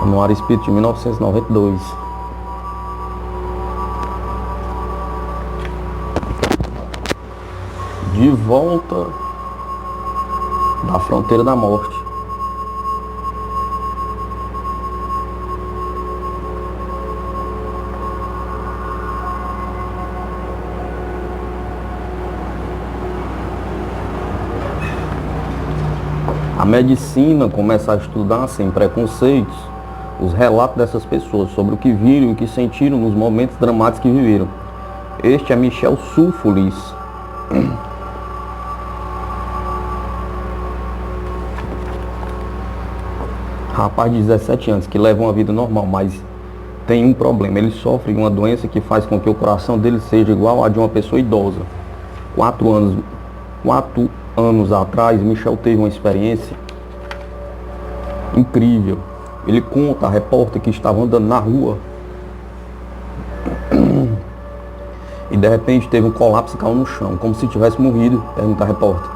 Anuário Espírita de 1992. De volta da fronteira da morte. A medicina começa a estudar sem preconceitos os relatos dessas pessoas sobre o que viram e o que sentiram nos momentos dramáticos que viveram. Este é Michel Sulfulis. Rapaz de 17 anos que leva uma vida normal, mas tem um problema. Ele sofre de uma doença que faz com que o coração dele seja igual a de uma pessoa idosa. 4 anos atrás, Michel teve uma experiência incrível. Ele conta a repórter que estava andando na rua e de repente teve um colapso e caiu no chão, como se tivesse morrido, pergunta a repórter.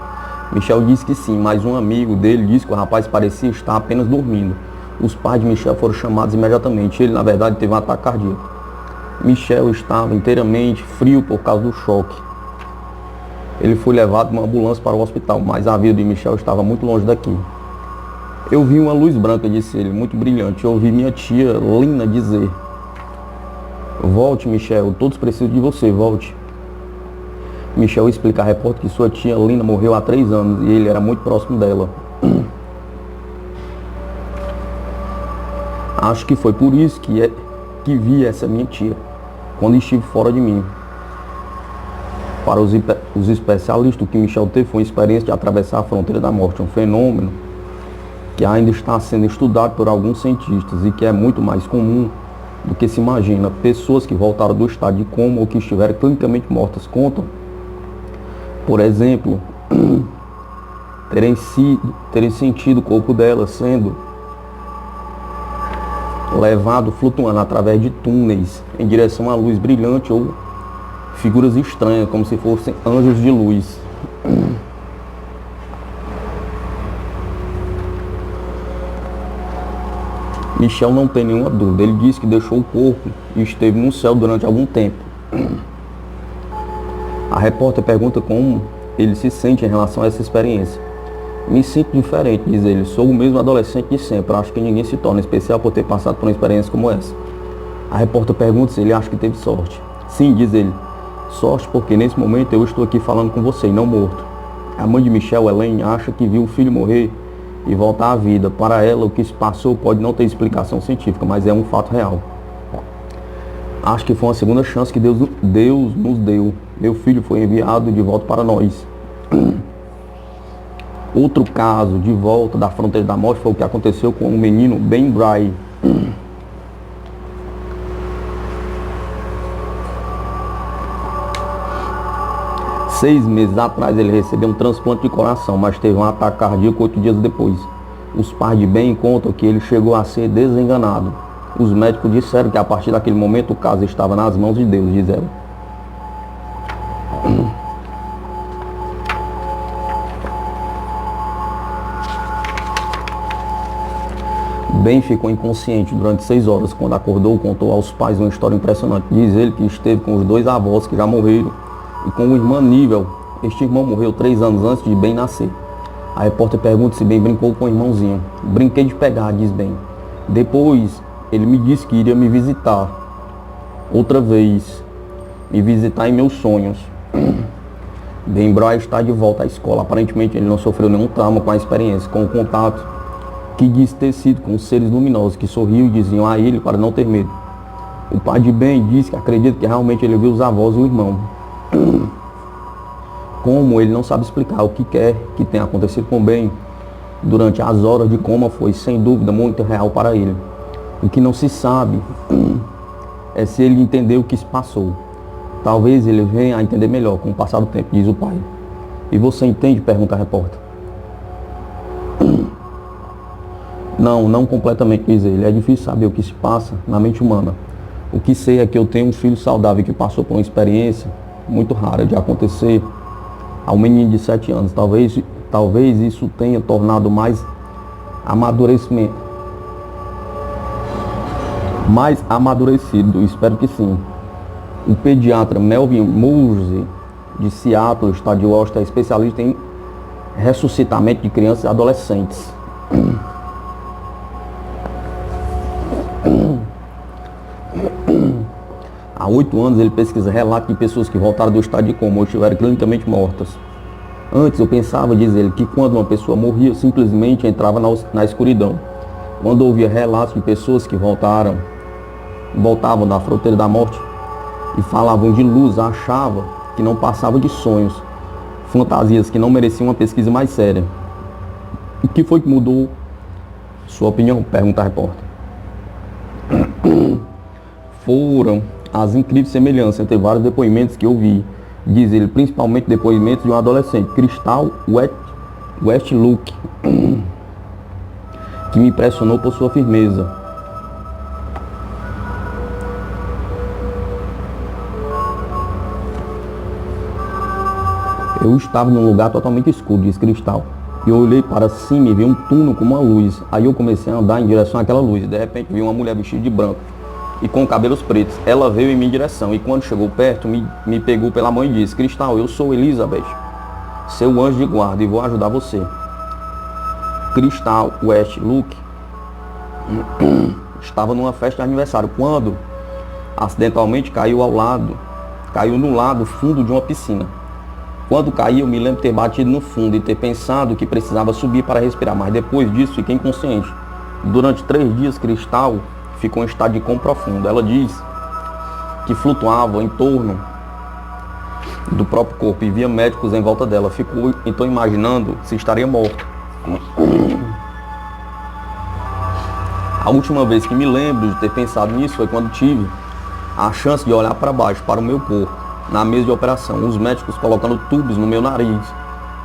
Michel disse que sim, mas um amigo dele disse que o rapaz parecia estar apenas dormindo. Os pais de Michel foram chamados imediatamente. Ele, na verdade, teve um ataque cardíaco. Michel estava inteiramente frio por causa do choque. Ele foi levado em uma ambulância para o hospital, mas a vida de Michel estava muito longe daqui. Eu vi uma luz branca, disse ele, muito brilhante. Eu ouvi minha tia Lina dizer: volte, Michel, todos precisam de você, volte. Michel explica a repórter que sua tia Lina morreu há 3 anos e ele era muito próximo dela. Acho que foi por isso que vi essa minha tia, quando estive fora de mim. Para os especialistas, o que Michel teve foi uma experiência de atravessar a fronteira da morte, um fenômeno que ainda está sendo estudado por alguns cientistas e que é muito mais comum do que se imagina. Pessoas que voltaram do estado de coma ou que estiveram clinicamente mortas contam, por exemplo, terem sentido o corpo dela sendo levado flutuando através de túneis em direção à luz brilhante ou figuras estranhas, como se fossem anjos de luz. Michel não tem nenhuma dúvida. Ele disse que deixou o corpo e esteve no céu durante algum tempo. A repórter pergunta como ele se sente em relação a essa experiência. Me sinto diferente, diz ele. Sou o mesmo adolescente de sempre. Acho que ninguém se torna especial por ter passado por uma experiência como essa. A repórter pergunta se ele acha que teve sorte. Sim, diz ele. Sorte porque nesse momento eu estou aqui falando com você e não morto. A mãe de Michel, Elaine, acha que viu o filho morrer e voltar à vida. Para ela, o que se passou pode não ter explicação científica, mas é um fato real. Acho que foi uma segunda chance que Deus nos deu. Meu filho foi enviado de volta para nós. Outro caso de volta da fronteira da morte foi o que aconteceu com o menino Ben Bry. Seis meses atrás ele recebeu um transplante de coração, mas teve um ataque cardíaco 8 dias depois. Os pais de Ben contam que ele chegou a ser desenganado. Os médicos disseram que a partir daquele momento o caso estava nas mãos de Deus, diz ela. Ben ficou inconsciente durante 6 horas. Quando acordou, contou aos pais uma história impressionante. Diz ele que esteve com os 2 avós que já morreram e com o irmão Nível. Este irmão morreu 3 anos antes de Ben nascer. A repórter pergunta se Ben brincou com o irmãozinho. Brinquei de pegar, diz Ben. Depois ele me disse que iria me visitar outra vez, me visitar em meus sonhos. Ben Bry está de volta à escola. Aparentemente ele não sofreu nenhum trauma com a experiência, com o contato que diz ter sido com os seres luminosos que sorriam e diziam a ele para não ter medo. O pai de Ben diz que acredita que realmente ele viu os avós e o irmão. Como ele não sabe explicar o que quer que tenha acontecido com Ben durante as horas de coma, foi sem dúvida muito real para ele. O que não se sabe é se ele entendeu o que se passou. Talvez ele venha a entender melhor com o passar do tempo, diz o pai. E você entende? Pergunta a repórter. Não completamente, diz ele. É difícil saber o que se passa na mente humana. O que sei é que eu tenho um filho saudável que passou por uma experiência muito rara de acontecer a um menino de 7 anos. Talvez isso tenha tornado mais amadurecimento. mais amadurecido, espero que sim. O pediatra Melvin Moose, de Seattle, estado de Washington, é especialista em ressuscitamento de crianças e adolescentes. Há 8 anos ele pesquisa relatos de pessoas que voltaram do estado de coma ou estiveram clinicamente mortas. Antes eu pensava, diz ele, que quando uma pessoa morria, simplesmente entrava na escuridão. Quando ouvia relatos de pessoas que voltavam da fronteira da morte e falavam de luz, achava que não passava de sonhos, fantasias que não mereciam uma pesquisa mais séria. O que foi que mudou sua opinião? Pergunta a repórter. Foram as incríveis semelhanças entre vários depoimentos que eu vi, diz ele, principalmente depoimentos de um adolescente, Crystal Westlook, que me impressionou por sua firmeza. Eu estava num lugar totalmente escuro, diz Crystal, e eu olhei para cima e vi um túnel com uma luz. Aí eu comecei a andar em direção àquela luz e de repente vi uma mulher vestida de branco e com cabelos pretos. Ela veio em minha direção e quando chegou perto me pegou pela mão e disse: Crystal, eu sou Elizabeth, seu anjo de guarda, e vou ajudar você. Crystal Westlook estava numa festa de aniversário quando acidentalmente caiu no lado fundo de uma piscina. Quando caí, eu me lembro de ter batido no fundo e ter pensado que precisava subir para respirar, mas depois disso fiquei inconsciente. Durante 3 dias, Crystal ficou em estado de coma profundo. Ela diz que flutuava em torno do próprio corpo e via médicos em volta dela. Ficou então imaginando se estaria morta. A última vez que me lembro de ter pensado nisso foi quando tive a chance de olhar para baixo, para o meu corpo, na mesa de operação, os médicos colocando tubos no meu nariz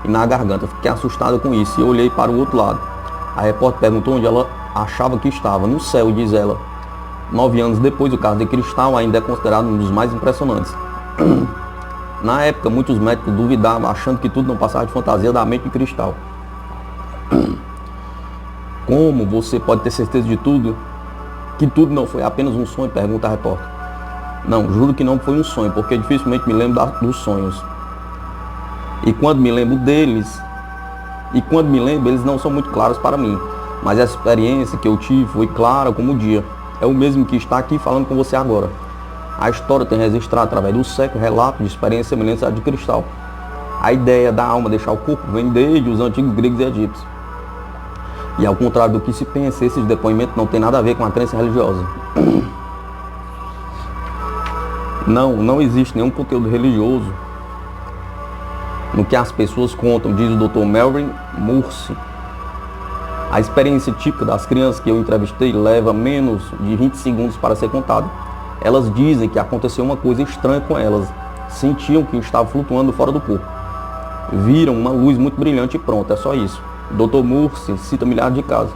e na garganta. Fiquei assustada com isso e olhei para o outro lado. A repórter perguntou onde ela achava que estava. No céu, diz ela. 9 anos depois, o caso de Crystal ainda é considerado um dos mais impressionantes. Na época, muitos médicos duvidavam, achando que tudo não passava de fantasia da mente de Crystal. Como você pode ter certeza de tudo? Que tudo não foi apenas um sonho? Pergunta a repórter. Não, juro que não foi um sonho, porque dificilmente me lembro dos sonhos. E quando me lembro deles, eles não são muito claros para mim. Mas a experiência que eu tive foi clara como o dia. É o mesmo que está aqui falando com você agora. A história tem registrado através do século relatos de experiências semelhantes à de Crystal. A ideia da alma deixar o corpo vem desde os antigos gregos e egípcios. E ao contrário do que se pensa, esses depoimentos não têm nada a ver com a crença religiosa. Não existe nenhum conteúdo religioso no que as pessoas contam, diz o Dr. Melvin Moose. A experiência típica das crianças que eu entrevistei leva menos de 20 segundos para ser contada. Elas dizem que aconteceu uma coisa estranha com elas. Sentiam que estavam flutuando fora do corpo. Viram uma luz muito brilhante e pronto, é só isso. O Dr. Moose cita milhares de casos.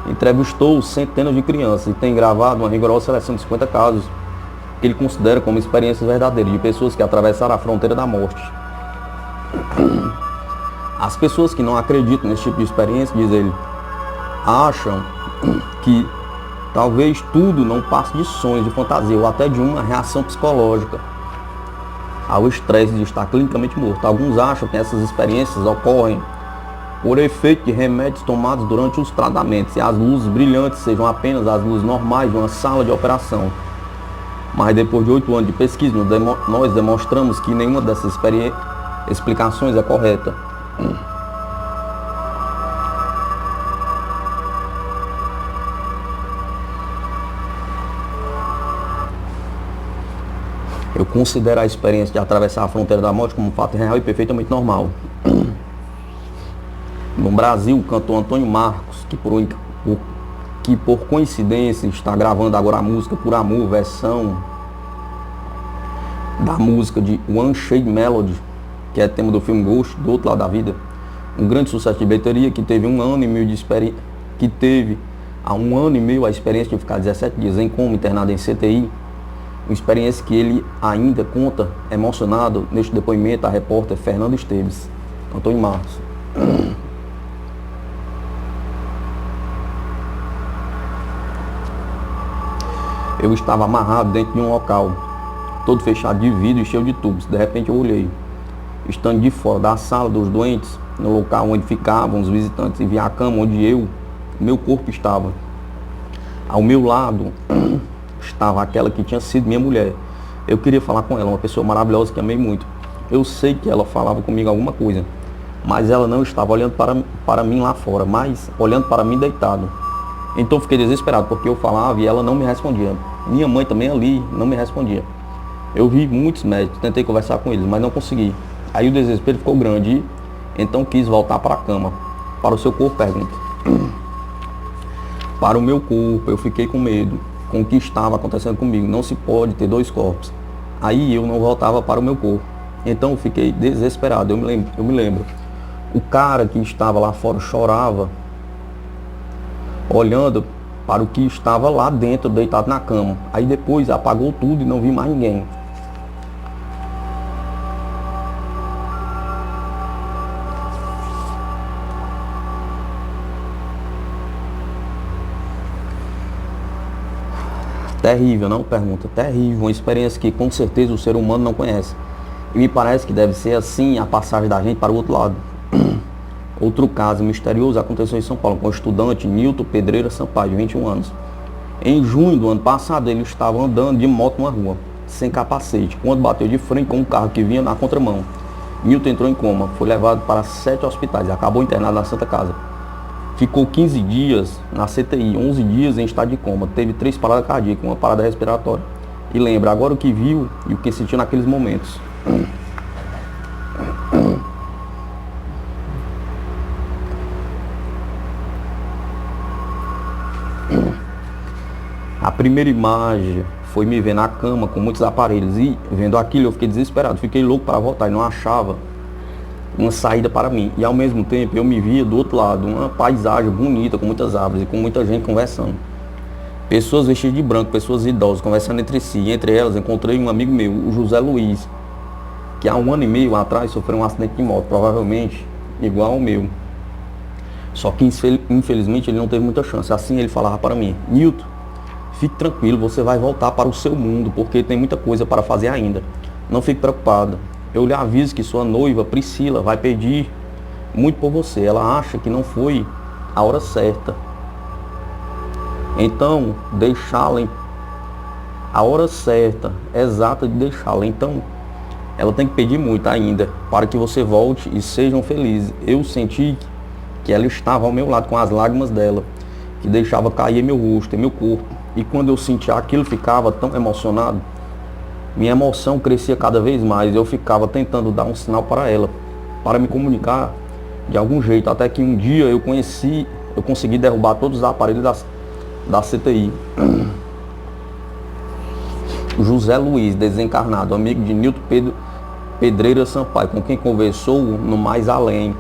Entrevistou centenas de crianças e tem gravado uma rigorosa seleção de 50 casos que ele considera como experiências verdadeiras de pessoas que atravessaram a fronteira da morte. As pessoas que não acreditam nesse tipo de experiência, diz ele, acham que talvez tudo não passe de sonhos, de fantasia ou até de uma reação psicológica ao estresse de estar clinicamente morto. Alguns acham que essas experiências ocorrem por efeito de remédios tomados durante os tratamentos e as luzes brilhantes sejam apenas as luzes normais de uma sala de operação. Mas depois de 8 anos de pesquisa, nós demonstramos que nenhuma dessas explicações é correta. Eu considero a experiência de atravessar a fronteira da morte como um fato real e perfeitamente normal. No Brasil, o cantor Antônio Marcos, que por coincidência está gravando agora a música Por Amor, versão da música de One Shade Melody, que é tema do filme Ghost, do Outro Lado da Vida, um grande sucesso de bilheteria, que teve 1 ano e meio de experiência, há 1 ano e meio a experiência de ficar 17 dias em coma, internado em CTI, uma experiência que ele ainda conta emocionado neste depoimento a repórter Fernando Esteves. Antônio Marcos. Eu estava amarrado dentro de um local, todo fechado de vidro e cheio de tubos. De repente eu olhei, estando de fora da sala dos doentes, no local onde ficavam os visitantes, e vi a cama onde meu corpo estava. Ao meu lado estava aquela que tinha sido minha mulher. Eu queria falar com ela, uma pessoa maravilhosa que amei muito. Eu sei que ela falava comigo alguma coisa, mas ela não estava olhando para mim lá fora, mas olhando para mim deitado. Então fiquei desesperado, porque eu falava e ela não me respondia. Minha mãe também ali não me respondia. Eu vi muitos médicos, tentei conversar com eles, mas não consegui. Aí o desespero ficou grande e então quis voltar para a cama. Para o seu corpo, pergunta. Para o meu corpo, eu fiquei com medo com o que estava acontecendo comigo. Não se pode ter dois corpos. Aí eu não voltava para o meu corpo. Então eu fiquei desesperado. Eu me lembro. O cara que estava lá fora chorava, olhando para o que estava lá dentro, deitado na cama. Aí depois apagou tudo e não vi mais ninguém. Terrível, não? Pergunta. Terrível, uma experiência que com certeza o ser humano não conhece. E me parece que deve ser assim a passagem da gente para o outro lado. Outro caso misterioso aconteceu em São Paulo com o estudante Nilton Pedreira Sampaio, de 21 anos. Em junho do ano passado, ele estava andando de moto numa rua, sem capacete, quando bateu de frente com um carro que vinha na contramão. Nilton entrou em coma, foi levado para 7 hospitais e acabou internado na Santa Casa. Ficou 15 dias na CTI, 11 dias em estado de coma, teve 3 paradas cardíacas, uma parada respiratória. E lembra agora o que viu e o que sentiu naqueles momentos. A primeira imagem foi me ver na cama com muitos aparelhos e vendo aquilo eu fiquei desesperado, fiquei louco para voltar e não achava uma saída para mim. E ao mesmo tempo eu me via do outro lado, uma paisagem bonita com muitas árvores e com muita gente conversando. Pessoas vestidas de branco, pessoas idosas conversando entre si. E entre elas encontrei um amigo meu, o José Luiz, que há 1 ano e meio atrás sofreu um acidente de moto, provavelmente igual ao meu. Só que infelizmente ele não teve muita chance. Assim ele falava para mim: Nilton, fique tranquilo, você vai voltar para o seu mundo, porque tem muita coisa para fazer ainda. Não fique preocupado. Eu lhe aviso que sua noiva, Priscila, vai pedir muito por você. Ela acha que não foi a hora certa. Então, deixá-la a hora certa, exata de deixá-la. Então, ela tem que pedir muito ainda, para que você volte e sejam felizes. Eu senti que ela estava ao meu lado com as lágrimas dela, que deixava cair em meu rosto, em meu corpo. E quando eu sentia aquilo, ficava tão emocionado. Minha emoção crescia cada vez mais. Eu ficava tentando dar um sinal para ela, para me comunicar de algum jeito. Até que um dia eu consegui derrubar todos os aparelhos da CTI. José Luiz, desencarnado, amigo de Nilton Pedreira Sampaio, com quem conversou no Mais Além.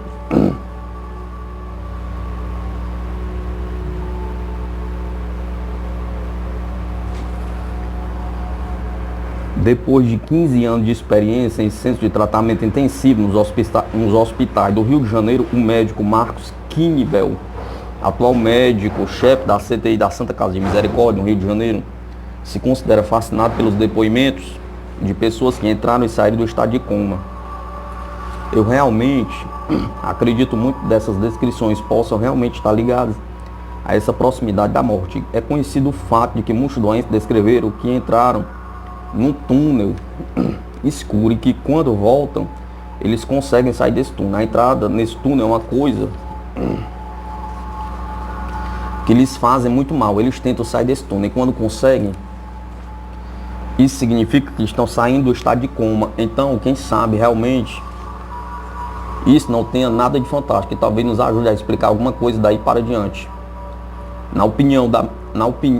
Depois de 15 anos de experiência em centros de tratamento intensivo nos hospitais do Rio de Janeiro, o médico Marcos Quinibel, atual médico, chefe da CTI da Santa Casa de Misericórdia, no Rio de Janeiro, se considera fascinado pelos depoimentos de pessoas que entraram e saíram do estado de coma. Eu realmente acredito muito dessas descrições possam realmente estar ligadas a essa proximidade da morte. É conhecido o fato de que muitos doentes descreveram que entraram num túnel escuro e que quando voltam eles conseguem sair desse túnel. A entrada nesse túnel é uma coisa que lhes fazem muito mal. Eles tentam sair desse túnel e quando conseguem, isso significa que estão saindo do estado de coma. Então, quem sabe realmente isso não tenha nada de fantástico e talvez nos ajude a explicar alguma coisa daí para diante.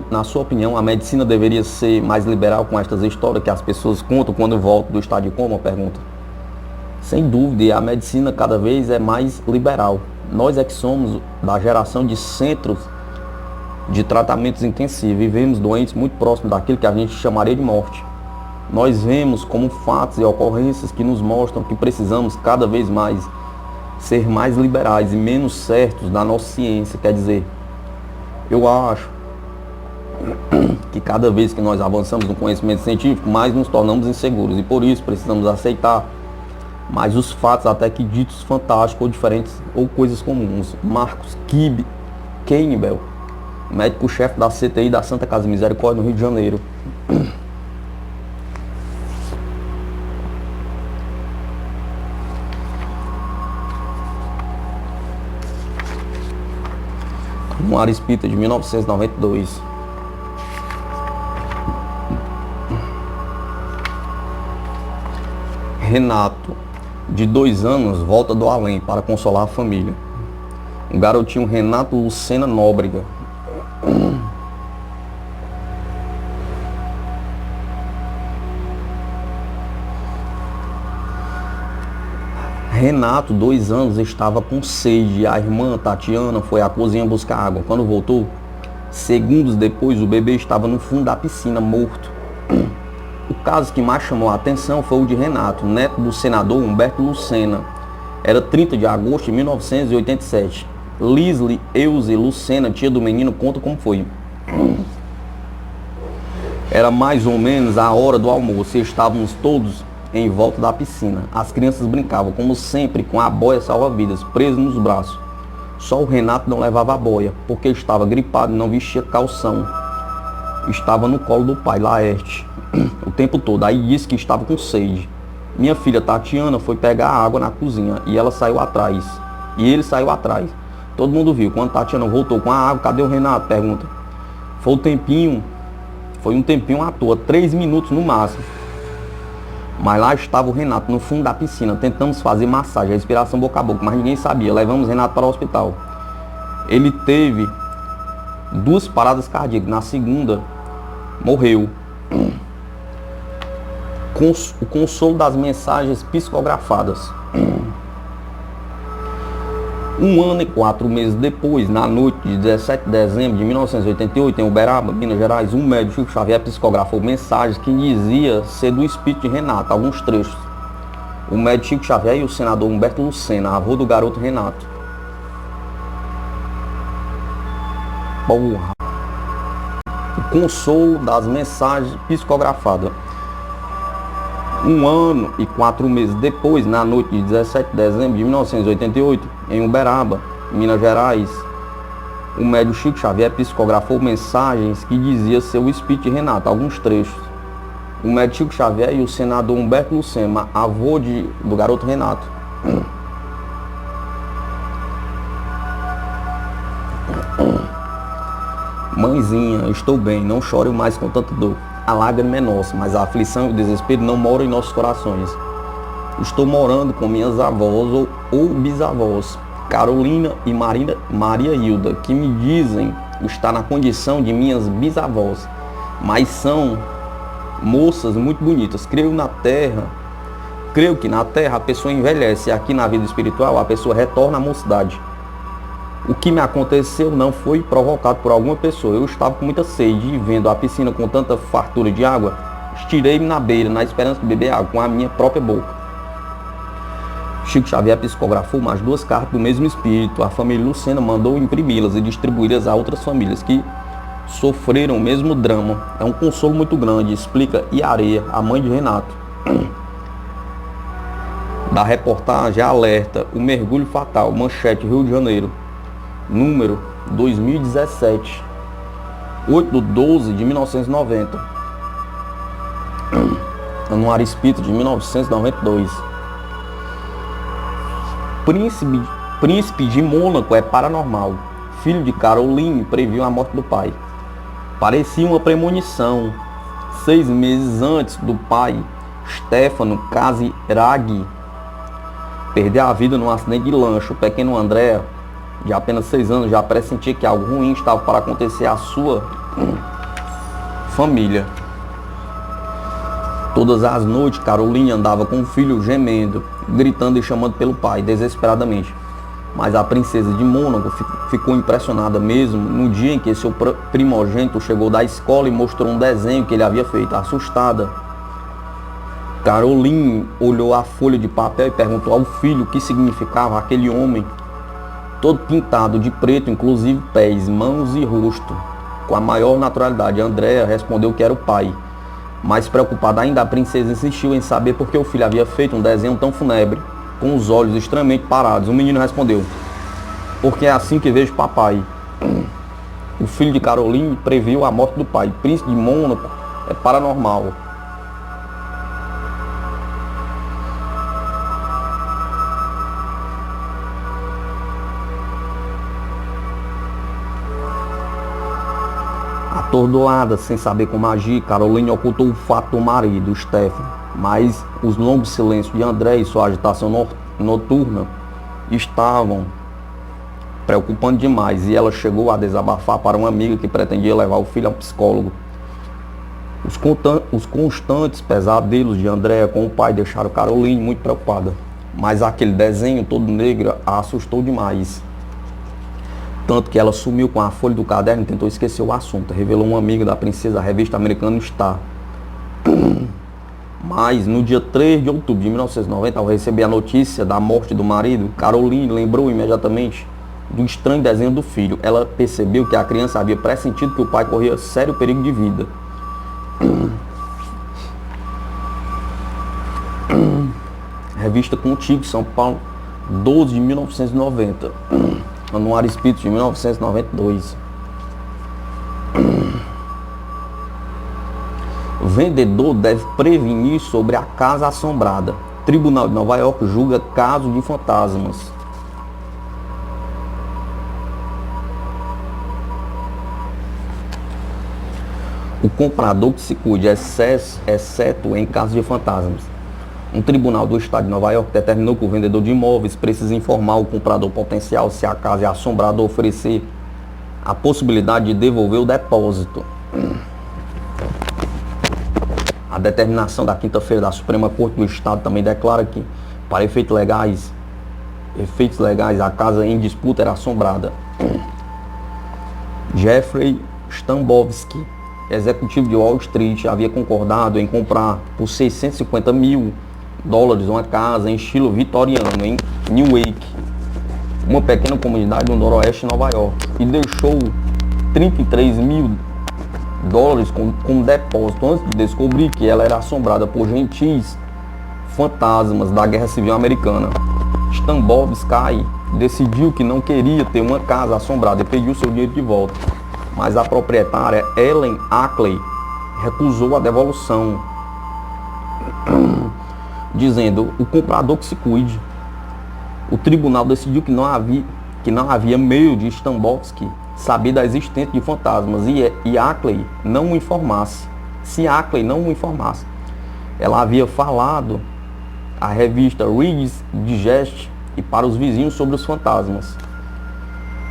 Na sua opinião, a medicina deveria ser mais liberal com estas histórias que as pessoas contam quando voltam do estado de coma? Pergunta. Sem dúvida, a medicina cada vez é mais liberal. Nós é que somos da geração de centros de tratamentos intensivos e vemos doentes muito próximos daquilo que a gente chamaria de morte. Nós vemos como fatos e ocorrências que nos mostram que precisamos cada vez mais ser mais liberais e menos certos da nossa ciência. Quer dizer, eu acho que cada vez que nós avançamos no conhecimento científico, mais nos tornamos inseguros e por isso precisamos aceitar mais os fatos até que ditos fantásticos ou diferentes ou coisas comuns. Marcos Kibe Campbell, médico-chefe da CTI da Santa Casa de Misericórdia no Rio de Janeiro. Anuário Espírita de 1992. Renato, de 2 anos, volta do além para consolar a família. O garotinho Renato Lucena Nóbrega. Renato, 2 anos, estava com sede. A irmã Tatiana foi à cozinha buscar água. Quando voltou, segundos depois, o bebê estava no fundo da piscina, morto. O caso que mais chamou a atenção foi o de Renato, neto do senador Humberto Lucena. Era 30 de agosto de 1987. Lisle Euze Lucena, tia do menino, conta como foi. Era mais ou menos a hora do almoço e estávamos todos em volta da piscina. As crianças brincavam, como sempre, com a boia salva-vidas, presa nos braços. Só o Renato não levava a boia, porque estava gripado e não vestia calção. Estava no colo do pai, Laerte, o tempo todo. Aí disse que estava com sede. Minha filha Tatiana foi pegar água na cozinha e ela saiu atrás. E ele saiu atrás. Todo mundo viu. Quando Tatiana voltou com a água, cadê o Renato? Pergunta. Foi um tempinho à toa, 3 minutos no máximo. Mas lá estava o Renato no fundo da piscina. Tentamos fazer massagem, respiração boca a boca, mas ninguém sabia. Levamos o Renato para o hospital. Ele teve 2 paradas cardíacas. Na segunda, morreu. O consolo das mensagens psicografadas. 1 ano e 4 meses depois, na noite de 17 de dezembro de 1988, em Uberaba, Minas Gerais, um médico, Chico Xavier, psicografou mensagens que dizia ser do espírito de Renato, alguns trechos. O médico Chico Xavier e o senador Humberto Lucena, avô do garoto Renato. Porra. O consolo das mensagens psicografadas. 1 ano e 4 meses depois, na noite de 17 de dezembro de 1988, em Uberaba, Minas Gerais, o médico Chico Xavier psicografou mensagens que dizia ser o espírito de Renato, alguns trechos. O médico Chico Xavier e o senador Humberto Lucena, avô do garoto Renato. Mãezinha, estou bem, não chore mais com tanta dor. A lágrima é nossa, mas a aflição e o desespero não moram em nossos corações. Estou morando com minhas avós ou bisavós, Carolina e Maria Hilda, que me dizem estar na condição de minhas bisavós, mas são moças muito bonitas. Creio que na terra a pessoa envelhece e aqui na vida espiritual a pessoa retorna à mocidade. O que me aconteceu não foi provocado por alguma pessoa. Eu estava com muita sede e vendo a piscina com tanta fartura de água, estirei-me na beira na esperança de beber água com a minha própria boca. Chico Xavier psicografou mais 2 cartas do mesmo espírito. A família Lucena mandou imprimi-las e distribuí-las a outras famílias que sofreram o mesmo drama. É um consolo muito grande, explica Iareia, a mãe de Renato. Da reportagem Alerta, o mergulho fatal, Manchete, Rio de Janeiro. Número 2017, 8/12 de 1990. Anuário Espírita de 1992. Príncipe de Mônaco é paranormal. Filho de Caroline previu a morte do pai. Parecia uma premonição. 6 meses antes do pai, Stefano Casiraghi perder a vida num acidente de lanche. O pequeno André, de apenas 6 anos, já pressentia que algo ruim estava para acontecer à sua família. Todas as noites, Caroline andava com o filho gemendo, gritando e chamando pelo pai, desesperadamente. Mas a princesa de Mônaco ficou impressionada mesmo no dia em que seu primogênito chegou da escola e mostrou um desenho que ele havia feito. Assustada, Caroline olhou a folha de papel e perguntou ao filho o que significava aquele homem todo pintado de preto, inclusive pés, mãos e rosto. Com a maior naturalidade, Andréa respondeu que era o pai. Mais preocupada ainda, a princesa insistiu em saber por que o filho havia feito um desenho tão fúnebre, com os olhos extremamente parados. O menino respondeu: porque é assim que vejo papai. O filho de Caroline previu a morte do pai. Príncipe de Mônaco é paranormal. Atordoada, sem saber como agir, Caroline ocultou o fato do marido, Stefan, mas os longos silêncios de André e sua agitação noturna estavam preocupando demais, e ela chegou a desabafar para uma amiga que pretendia levar o filho ao psicólogo. Os constantes pesadelos de Andréa com o pai deixaram Caroline muito preocupada, mas aquele desenho todo negro a assustou demais. Tanto que ela sumiu com a folha do caderno e tentou esquecer o assunto, revelou uma amiga da princesa, a revista americana Star. Mas no dia 3 de outubro de 1990, ao receber a notícia da morte do marido, Caroline lembrou imediatamente do estranho desenho do filho. Ela percebeu que a criança havia pressentido que o pai corria sério perigo de vida. Revista Contigo, São Paulo, 12 de 1990. Anuário Espírito de 1992. O vendedor deve prevenir sobre a casa assombrada. Tribunal de Nova York julga caso de fantasmas. O comprador que se cuide, exceto em caso de fantasmas. Um tribunal do estado de Nova York determinou que o vendedor de imóveis precisa informar o comprador potencial se a casa é assombrada ou oferecer a possibilidade de devolver o depósito. A determinação da quinta-feira da Suprema Corte do Estado também declara que, para efeitos legais, a casa em disputa era assombrada. Jeffrey Stambovsky, executivo de Wall Street, havia concordado em comprar por $650 mil uma casa em estilo vitoriano em Newark, uma pequena comunidade no noroeste de Nova York, e deixou $33 mil como depósito antes de descobrir que ela era assombrada por gentis fantasmas da Guerra Civil Americana. Stambovsky decidiu que não queria ter uma casa assombrada e pediu seu dinheiro de volta, mas a proprietária Ellen Ackley recusou a devolução, dizendo: o comprador que se cuide. O tribunal decidiu que não havia meio de Stambovsky saber da existência de fantasmas e Ackley não o informasse. Se Ackley não o informasse, ela havia falado à revista Reader's Digest e para os vizinhos sobre os fantasmas.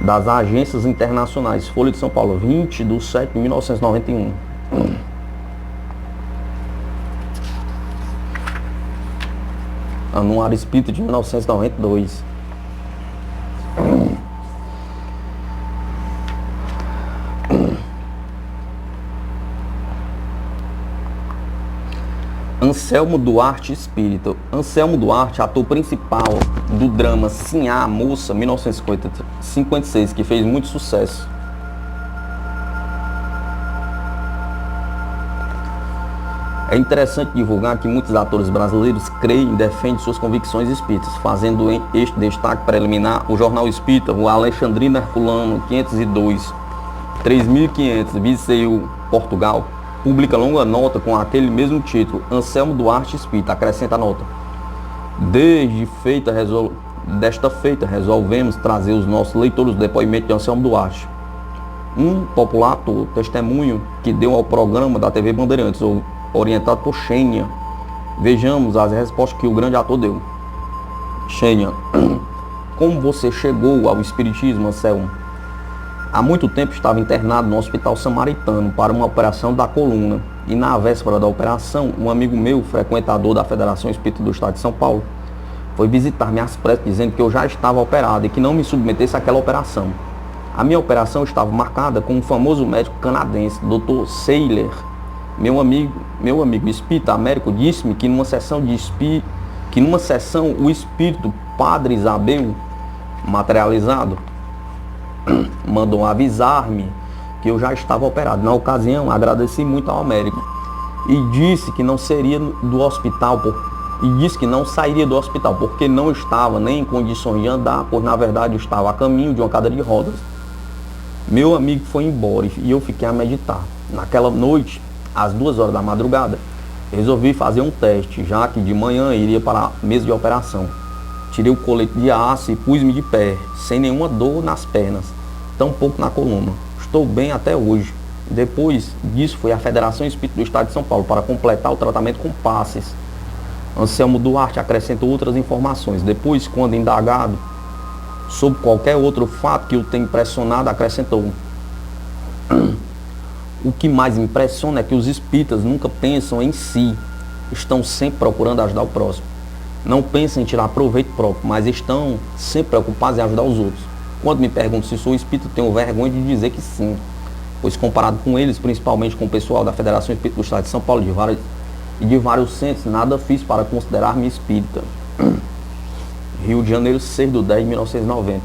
Das agências internacionais, Folha de São Paulo, 20 de 7 de 1991. Anuário Espírita de 1992. Anselmo Duarte Espírita. Anselmo Duarte, ator principal do drama Sim a Moça, 1956, que fez muito sucesso. É interessante divulgar que muitos atores brasileiros creem e defendem suas convicções espíritas, fazendo este destaque preliminar o Jornal Espírita, o Alexandrino Herculano, 502, 3500, Viseu, Portugal, publica longa nota com aquele mesmo título, Anselmo Duarte Espírita. Acrescenta a nota: desta feita resolvemos trazer os nossos leitores o depoimento de Anselmo Duarte, um popular ator, testemunho que deu ao programa da TV Bandeirantes, orientado por Xênia. Vejamos as respostas que o grande ator deu. Xênia: como você chegou ao espiritismo, Anselmo? Há muito tempo estava internado no Hospital Samaritano para uma operação da coluna, e na véspera da operação, um amigo meu, frequentador da Federação Espírita do Estado de São Paulo, foi visitar-me às pressas dizendo que eu já estava operado e que não me submetesse àquela operação. A minha operação estava marcada com um famoso médico canadense, Dr. Seiler. Meu amigo espírita Américo disse-me que numa sessão o espírito Padre Isabel, materializado, mandou avisar-me que eu já estava operado. Na ocasião, agradeci muito ao médico e disse que não seria do hospital, e disse que não sairia do hospital porque não estava nem em condições de andar, pois na verdade eu estava a caminho de uma cadeira de rodas. Meu amigo foi embora e eu fiquei a meditar. Naquela noite, às 2 horas da madrugada, resolvi fazer um teste, já que de manhã iria para a mesa de operação. Tirei o colete de aço e pus-me de pé, sem nenhuma dor nas pernas, tampouco na coluna. Estou bem até hoje. Depois disso, fui à Federação Espírita do Estado de São Paulo para completar o tratamento com passes. Anselmo Duarte acrescentou outras informações. Depois, quando indagado sobre qualquer outro fato que o tenha impressionado, acrescentou: o que mais me impressiona é que os espíritas nunca pensam em si, estão sempre procurando ajudar o próximo. Não pensam em tirar proveito próprio, mas estão sempre preocupados em ajudar os outros. Quando me perguntam se sou espírita, tenho vergonha de dizer que sim, pois comparado com eles, principalmente com o pessoal da Federação Espírita do Estado de São Paulo e de vários centros, nada fiz para considerar-me espírita. Rio de Janeiro, 6/10/1990.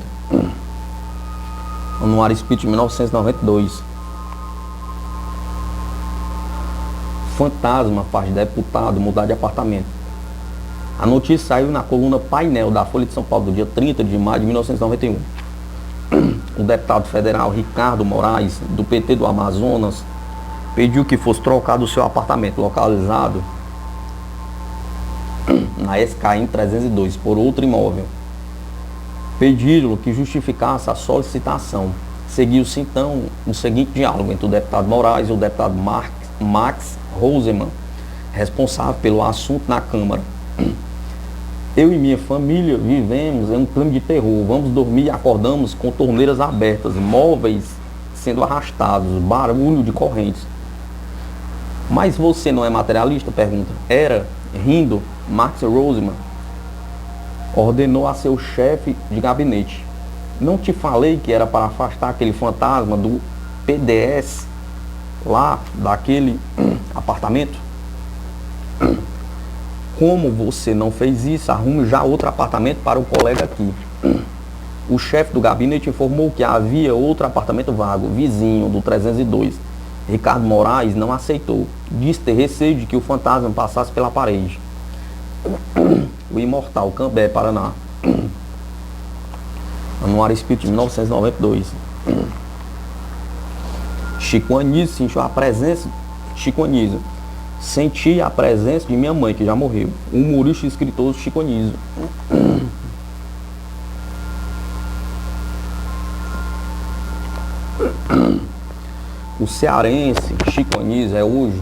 Anuário Espírita de 1992. Fantasma faz deputado mudar de apartamento. A notícia saiu na coluna Painel da Folha de São Paulo, do dia 30 de maio de 1991. O deputado federal Ricardo Moraes, do PT do Amazonas, pediu que fosse trocado o seu apartamento, localizado na SKM 302, por outro imóvel. Pediram que justificasse a solicitação. Seguiu-se então o seguinte diálogo entre o deputado Moraes e o deputado Max Roseman, responsável pelo assunto na Câmara. Eu e minha família vivemos em um clima de terror. Vamos dormir e acordamos com torneiras abertas, móveis sendo arrastados, barulho de correntes. Mas você não é materialista? Pergunta. Era, rindo, Max Roseman ordenou a seu chefe de gabinete: não te falei que era para afastar aquele fantasma do PDS lá daquele apartamento? Como você não fez isso, arrume já outro apartamento para o colega aqui. O chefe do gabinete informou que havia outro apartamento vago, vizinho do 302. Ricardo Moraes não aceitou. Disse ter receio de que o fantasma passasse pela parede. O imortal Cambé, Paraná. Anuário Espírita de 1992. Chico Anísio sentiu a presença. Chico Anísio. Senti a presença de minha mãe, que já morreu. O humorista e escritor Chico Anísio. O cearense Chico Anísio é hoje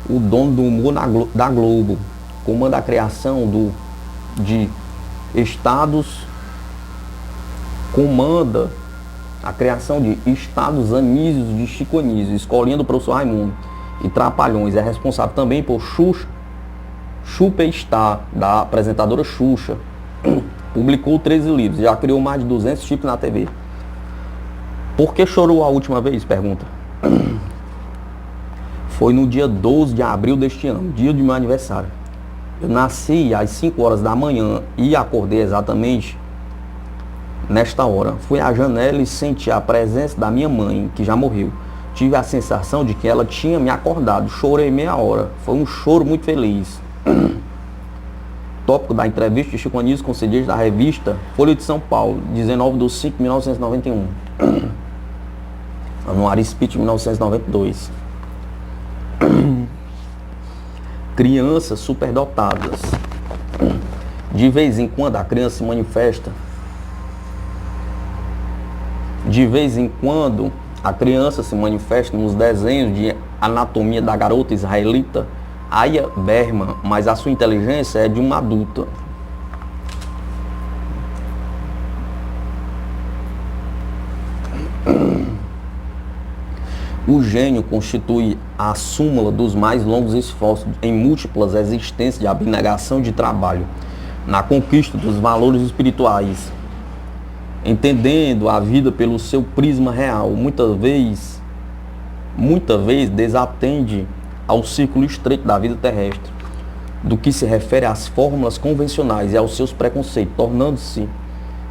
o dono do humor da Globo. Comanda a criação de estados. Comanda a criação de estados anísios de Chico Anísio, escolhendo o professor Raimundo e Trapalhões. É responsável também por Superstar, da apresentadora Xuxa. Publicou 13 livros, já criou mais de 200 tipos na TV. Por que chorou a última vez? Pergunta. Foi no dia 12 de abril deste ano, dia de meu aniversário. Eu nasci às 5 horas da manhã e acordei exatamente nesta hora. Fui à janela e senti a presença da minha mãe, que já morreu. Tive a sensação de que ela tinha me acordado. Chorei meia hora. Foi um choro muito feliz. Tópico da entrevista de Chico Anísio, concedido da revista Folha de São Paulo, 19/5/1991. Anuário Espírita de 1992. Crianças superdotadas. De vez em quando a criança se manifesta. De vez em quando a criança se manifesta nos desenhos de anatomia da garota israelita Aya Berman, mas a sua inteligência é de uma adulta. O gênio constitui a súmula dos mais longos esforços em múltiplas existências de abnegação de trabalho, na conquista dos valores espirituais, entendendo a vida pelo seu prisma real. Muita vez desatende ao círculo estreito da vida terrestre, do que se refere às fórmulas convencionais e aos seus preconceitos, tornando-se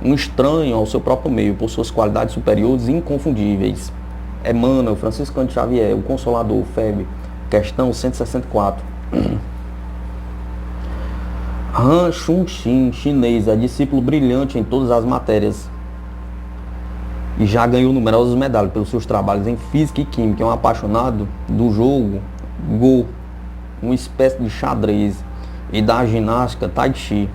um estranho ao seu próprio meio por suas qualidades superiores e inconfundíveis. Emmanuel, Franciscano de Xavier, o Consolador, FEB, questão 164. Han Chun-Xin, chinês, é discípulo brilhante em todas as matérias e já ganhou numerosas medalhas pelos seus trabalhos em física e química. É um apaixonado do jogo Go, uma espécie de xadrez, e da ginástica Tai Chi.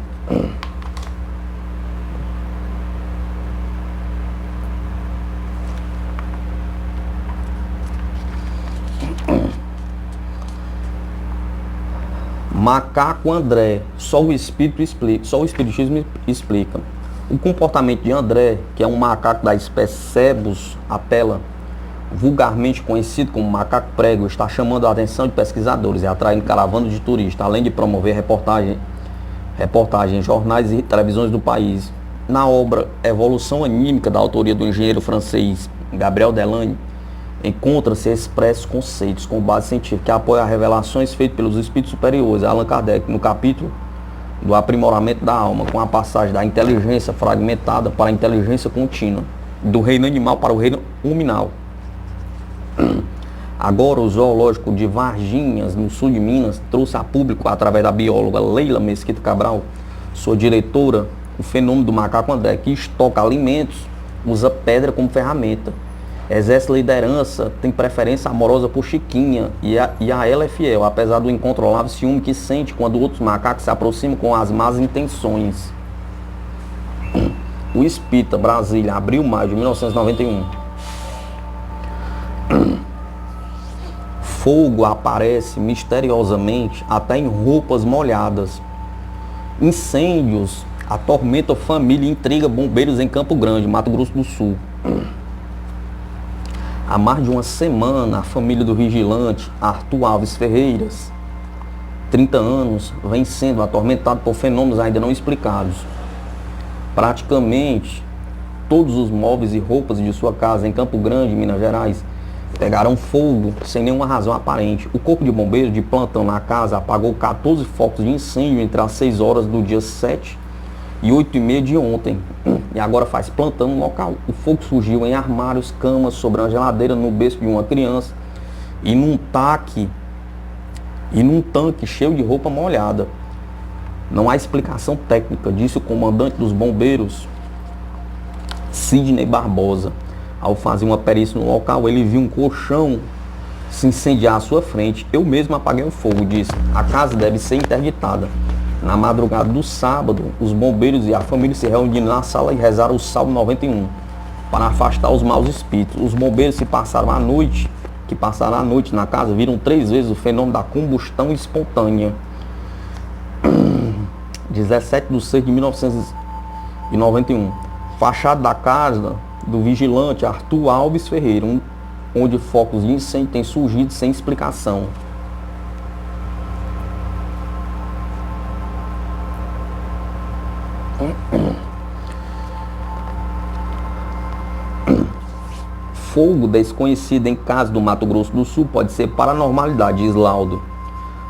Macaco André, só o espiritismo explica. O comportamento de André, que é um macaco da espécie Cebus apella, vulgarmente conhecido como macaco prego, está chamando a atenção de pesquisadores e atraindo caravanas de turistas, além de promover reportagens em jornais e televisões do país. Na obra Evolução Anímica, da autoria do engenheiro francês Gabriel Delanne, encontram-se expressos conceitos com base científica que apoiam as revelações feitas pelos espíritos superiores. Allan Kardec, no capítulo do aprimoramento da alma, com a passagem da inteligência fragmentada para a inteligência contínua, do reino animal para o reino luminal. Agora, o zoológico de Varginhas, no sul de Minas, trouxe a público, através da bióloga Leila Mesquita Cabral, sua diretora, o fenômeno do macaco André, que estoca alimentos, usa pedra como ferramenta, exerce liderança, tem preferência amorosa por Chiquinha e a ela é fiel, apesar do incontrolável ciúme que sente quando outros macacos se aproximam com as más intenções. O Espírita, Brasília, abril, maio de 1991. Fogo aparece misteriosamente até em roupas molhadas. Incêndios atormentam família e intriga bombeiros em Campo Grande, Mato Grosso do Sul. Há mais de uma semana, a família do vigilante Arthur Alves Ferreiras, 30 anos, vem sendo atormentado por fenômenos ainda não explicados. Praticamente todos os móveis e roupas de sua casa em Campo Grande, Minas Gerais, pegaram fogo sem nenhuma razão aparente. O corpo de bombeiros de plantão na casa apagou 14 focos de incêndio entre as 6 horas do dia 7 e 8h30 de ontem, e agora faz plantão no local. O fogo surgiu em armários, camas, sobre uma geladeira, no berço de uma criança e num tanque cheio de roupa molhada. Não há explicação técnica, disse o comandante dos bombeiros, Sidney Barbosa. Ao fazer uma perícia no local, ele viu um colchão se incendiar à sua frente. Eu mesmo apaguei o fogo, disse. A casa deve ser interditada. Na madrugada do sábado, os bombeiros e a família se reuniram na sala e rezaram o Salmo 91 para afastar os maus espíritos. Os bombeiros que passaram a noite na casa viram 3 vezes o fenômeno da combustão espontânea. 17 de 6 de 1991. Fachada da casa do vigilante Arthur Alves Ferreira, onde focos de incêndio têm surgido sem explicação. Fogo desconhecido em casa do Mato Grosso do Sul pode ser paranormalidade, diz laudo.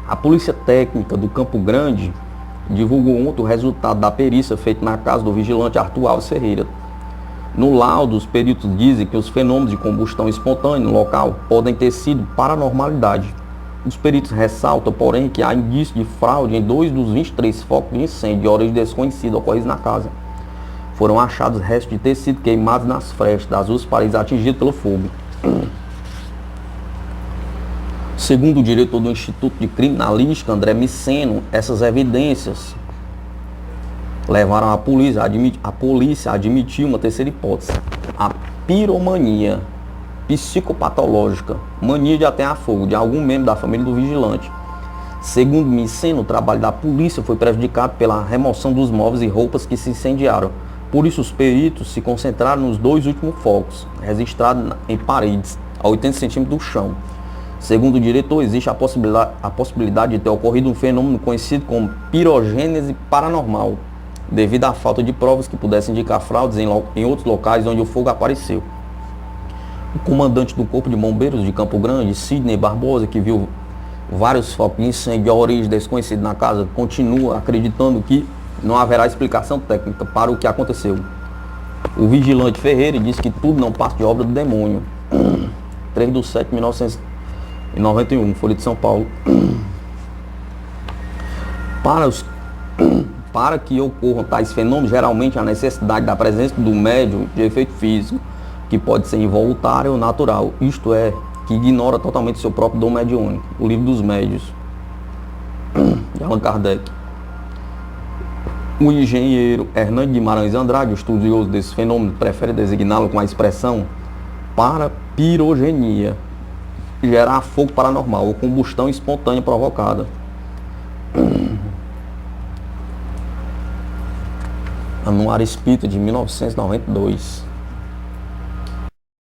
A polícia técnica do Campo Grande divulgou ontem o resultado da perícia feita na casa do vigilante Arthur Alves Ferreira. No laudo, os peritos dizem que os fenômenos de combustão espontânea no local podem ter sido paranormalidade. Os peritos ressaltam, porém, que há indício de fraude em 2 dos 23 focos de incêndio de origem desconhecida ocorridos na casa. Foram achados restos de tecido queimados nas frestas das 2 paredes atingidas pelo fogo. Segundo o diretor do Instituto de Criminalística, André Miceno, essas evidências levaram a polícia a admitir uma terceira hipótese: a piromania psicopatológica, mania de atear fogo de algum membro da família do vigilante. Segundo Miceno, o trabalho da polícia foi prejudicado pela remoção dos móveis e roupas que se incendiaram. Por isso, os peritos se concentraram nos 2 últimos focos, registrados em paredes, a 80 centímetros do chão. Segundo o diretor, existe a possibilidade de ter ocorrido um fenômeno conhecido como pirogênese paranormal, devido à falta de provas que pudessem indicar fraudes em outros locais onde o fogo apareceu. O comandante do Corpo de Bombeiros de Campo Grande, Sidney Barbosa, que viu vários focos de incêndio de origem desconhecida na casa, continua acreditando que não haverá explicação técnica para o que aconteceu. O vigilante Ferreira disse que tudo não passa de obra do demônio. 3/7/1991, Folha de São Paulo. Para que ocorram tais fenômenos, geralmente a necessidade da presença do médium de efeito físico, que pode ser involuntário ou natural, isto é, que ignora totalmente seu próprio dom mediúnico. O Livro dos Médiuns, de Allan Kardec. O engenheiro Hernando Guimarães Andrade, o estudioso desse fenômeno, prefere designá-lo com a expressão para pirogenia, gerar fogo paranormal ou combustão espontânea provocada. Anuário Espírita de 1992.